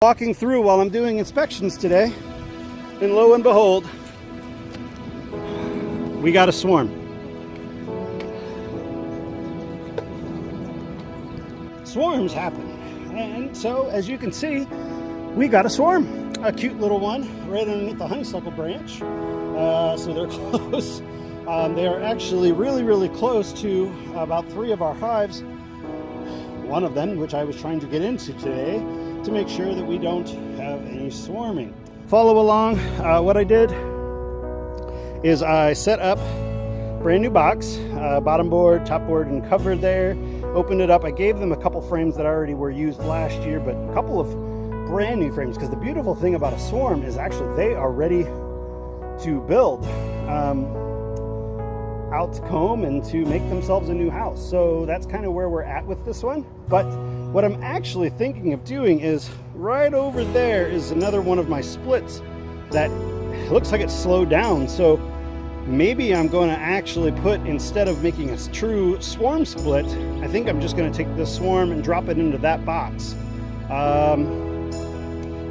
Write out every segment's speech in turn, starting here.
Walking through while I'm doing inspections today, and lo and behold, we got a swarm. Swarms happen, and so as you can see, we got a swarm, a cute little one right underneath the honeysuckle branch. So they're close. They are actually really close to about 3 of our hives. One of them, which I was trying to get into today, to make sure that we don't have any swarming. Follow along. What I did is I set up brand new box, bottom board, top board, and cover there. Opened it up. I gave them a couple frames that already were used last year, but a couple of brand new frames, because the beautiful thing about a swarm is actually they are ready to build, out to comb and to make themselves a new house. So that's kind of where we're at with this one. But what I'm actually thinking of doing is right over there is another one of my splits that looks like it's slowed down. So maybe I'm going to actually put, instead of making a true swarm split, I think I'm just going to take this swarm and drop it into that box.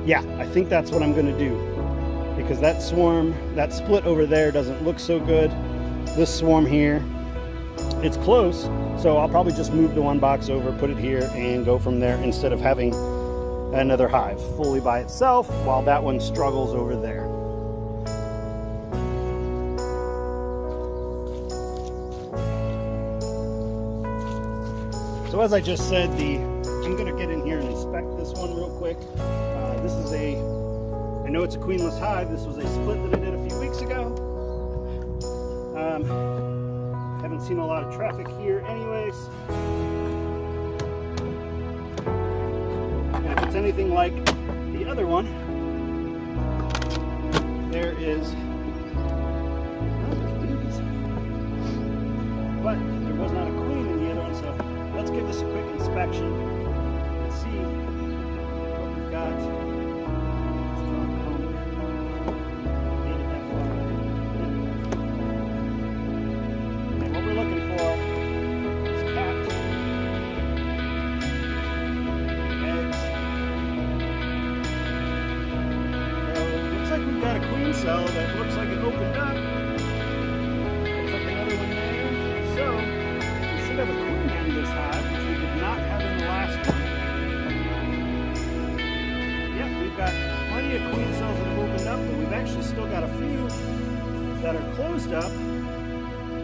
Yeah, I think that's what I'm going to do, because that swarm, that split over there doesn't look so good. This swarm here, it's close, so I'll probably just move the one box over, put it here, and go from there, instead of having another hive fully by itself while that one struggles over there. So as I just said, I'm going to get in here and inspect this one real quick. This is I know it's a queenless hive. This was a split that I did a few weeks ago. Haven't seen a lot of traffic here anyways. And if it's anything like the other one, there's bees. But there was not a queen in the other one, so let's give this a quick inspection and see what we've got. Cell that looks like it opened up. Looks like another one there. So we should have a queen in this hive, which we did not have in the last one. Yep, we've got plenty of queen cells that have opened up, but we've actually still got a few that are closed up.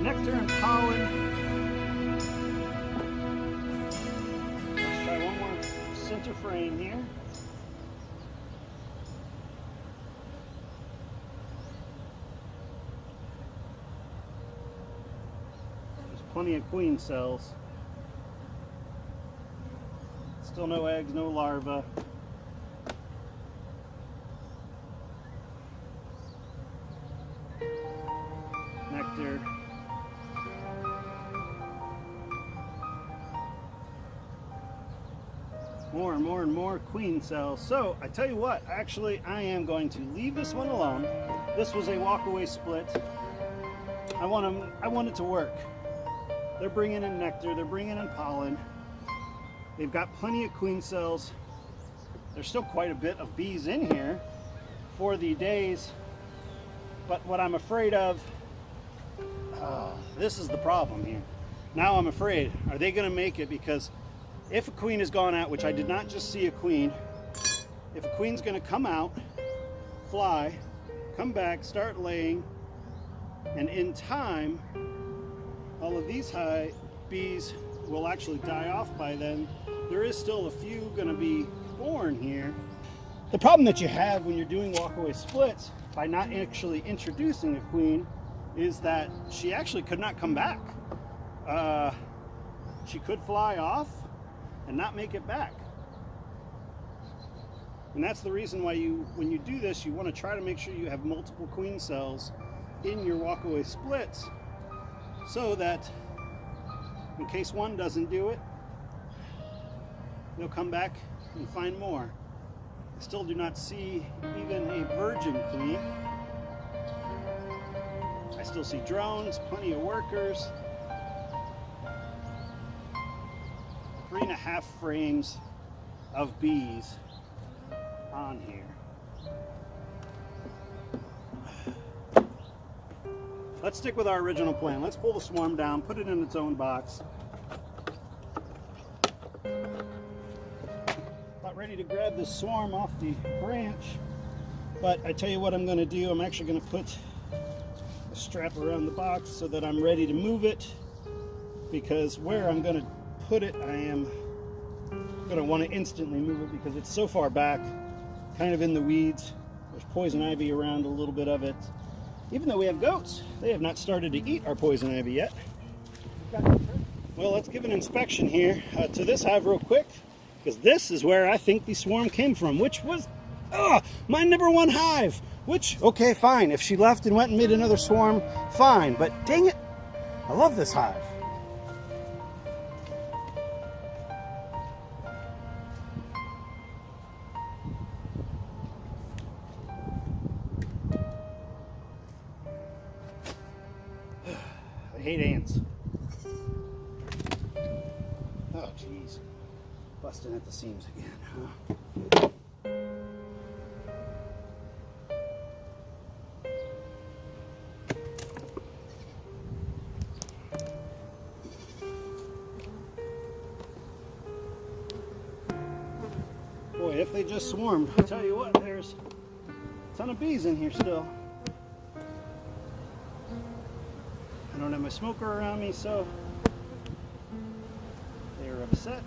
Nectar and pollen. Let's try one more center frame here. Plenty of queen cells. Still no eggs, no larvae. Nectar. More and more and more queen cells. So I tell you what, actually I am going to leave this one alone. This was a walkaway split. I want it to work. They're bringing in nectar, they're bringing in pollen. They've got plenty of queen cells. There's still quite a bit of bees in here for the days. But what I'm afraid of, this is the problem here. Now I'm afraid, are they gonna make it? Because if a queen has gone out, which I did not just see a queen, if a queen's gonna come out, fly, come back, start laying, and in time, all of these bees will actually die off by then. There is still a few going to be born here. The problem that you have when you're doing walkaway splits by not actually introducing a queen is that she actually could not come back. She could fly off and not make it back. And that's the reason why when you do this, you want to try to make sure you have multiple queen cells in your walkaway splits, so that in case one doesn't do it, they'll come back and find more. I still do not see even a virgin queen. I still see drones, plenty of workers. 3.5 frames of bees on here. Let's stick with our original plan. Let's pull the swarm down, put it in its own box. About ready to grab this swarm off the branch, but I tell you what I'm going to do. I'm actually going to put a strap around the box so that I'm ready to move it, because where I'm going to put it, I am going to want to instantly move it because it's so far back, kind of in the weeds. There's poison ivy around a little bit of it. Even though we have goats, they have not started to eat our poison ivy yet. Well, let's give an inspection here to this hive real quick, because this is where I think the swarm came from, which was my #1 hive. Which, okay, fine. If she left and went and made another swarm, fine. But dang it, I love this hive. I hate ants. Oh, jeez. Busting at the seams again, huh? Boy, if they just swarmed, I'll tell you what, there's a ton of bees in here still. I don't have my smoker around me, so they're upset.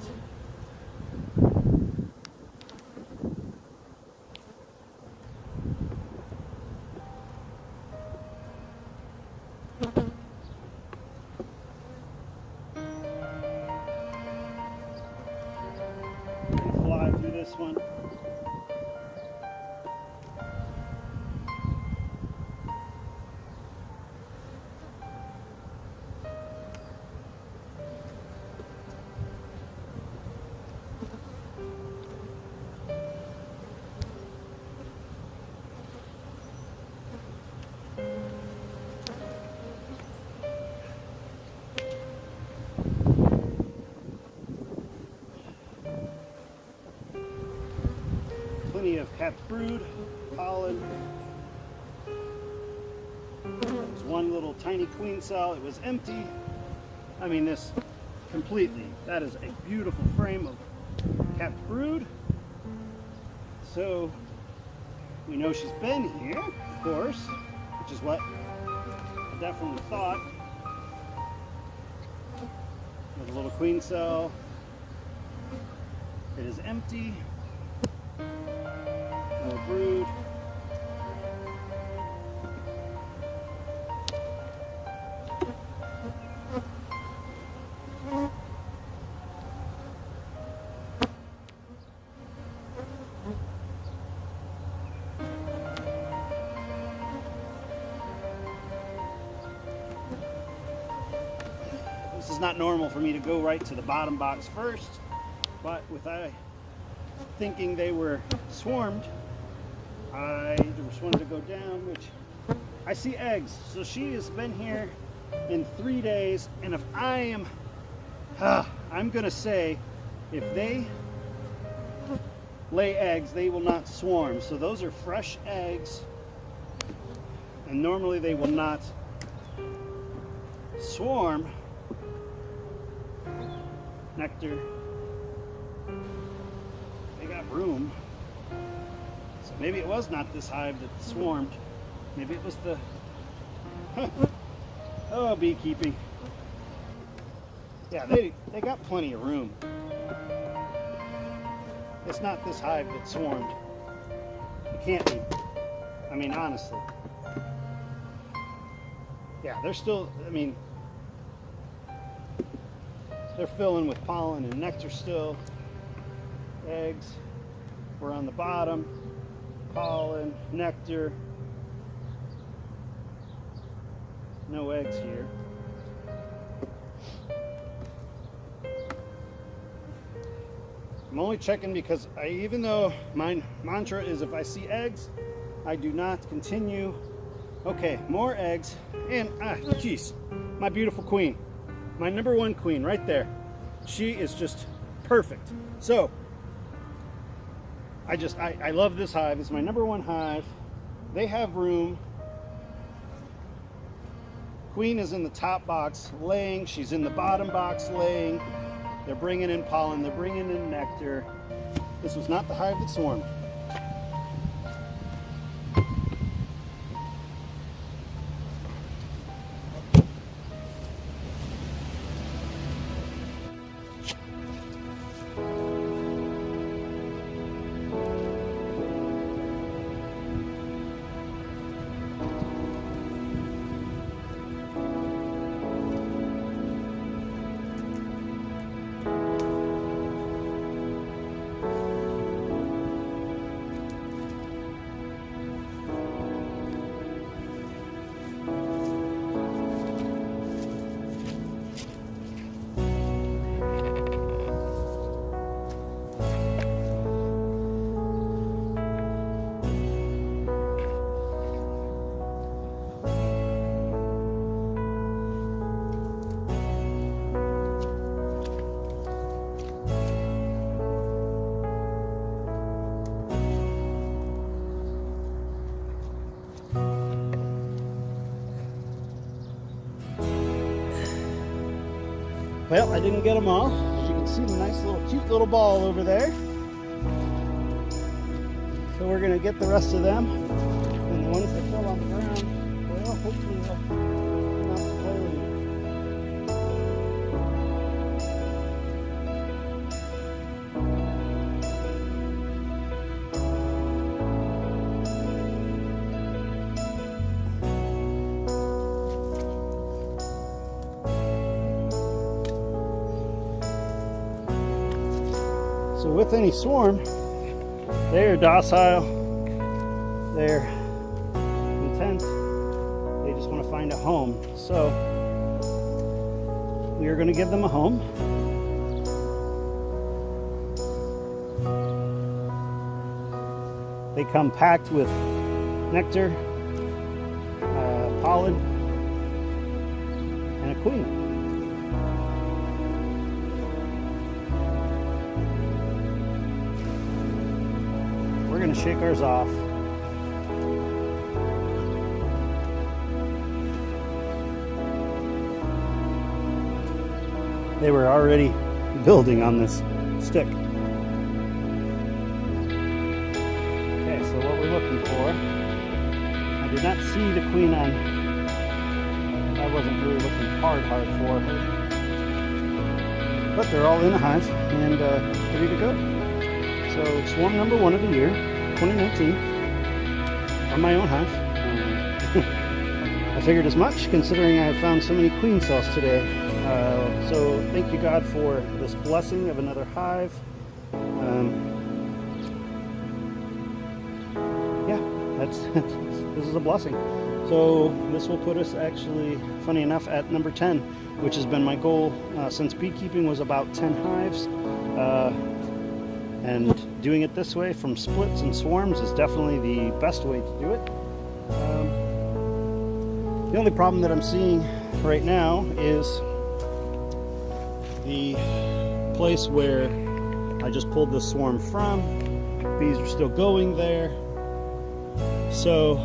Fly through this one. Plenty of capped brood, pollen. There's one little tiny queen cell. It was empty. I mean, this completely. That is a beautiful frame of capped brood. So we know she's been here, of course, which is what I definitely thought. There's a little queen cell. It is empty. More brood. This is not normal for me to go right to the bottom box first, but with thinking they were swarmed, I just wanted to go down, which I see eggs. So she has been here in 3 days, and if I'm gonna say, if they lay eggs, they will not swarm. So those are fresh eggs, and normally they will not swarm. Nectar. They got room. So maybe it was not this hive that swarmed. Maybe it was the oh, beekeeping. Yeah, they got plenty of room. It's not this hive that swarmed. It can't be. I mean, honestly. Yeah, they're still, I mean, they're filling with pollen and nectar still. Eggs were on the bottom. Pollen, nectar. No eggs here. I'm only checking because even though my mantra is if I see eggs, I do not continue. Okay, more eggs. And, geez, my beautiful queen. My #1 queen right there. She is just perfect. So, I love this hive. It's my #1 hive. They have room. Queen is in the top box laying. She's in the bottom box laying. They're bringing in pollen. They're bringing in nectar. This was not the hive that swarmed. Well, I didn't get them all. As you can see, the nice little cute little ball over there. So we're gonna get the rest of them. And the ones that fell on the ground, well, hopefully they'll come out to play later. So with any swarm, they're docile, they're content, they just want to find a home. So we are going to give them a home. They come packed with nectar, pollen, and a queen. We're going to shake ours off. They were already building on this stick. Okay, so what we're looking for, I did not see the queen on, I wasn't really looking hard for her. But they're all in a hive and ready to go. So swarm #1 of the year, 2019, from my own hive. I figured as much, considering I have found so many queen cells today. So thank you, God, for this blessing of another hive. Yeah, this is a blessing. So this will put us actually, funny enough, at number 10, which has been my goal since beekeeping was about 10 hives. And doing it this way from splits and swarms is definitely the best way to do it. The only problem that I'm seeing right now is the place where I just pulled this swarm from. Bees are still going there. So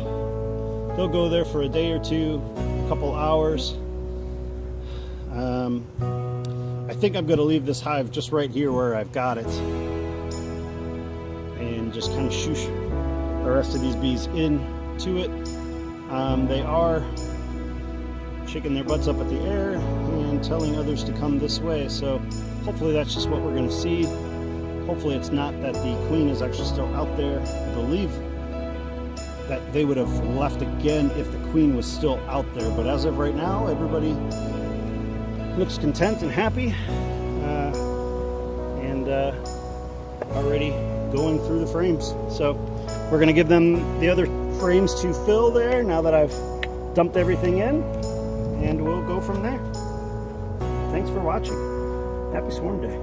they'll go there for a day or two, a couple hours. I think I'm going to leave this hive just right here where I've got it. And just kind of shoosh the rest of these bees into it. They are shaking their butts up at the air and telling others to come this way. So hopefully that's just what we're going to see. Hopefully it's not that the queen is actually still out there. I believe that they would have left again if the queen was still out there. But as of right now, everybody looks content and happy and already going through the frames. So we're going to give them the other frames to fill there now that I've dumped everything in, and we'll go from there. Thanks for watching. Happy Swarm Day.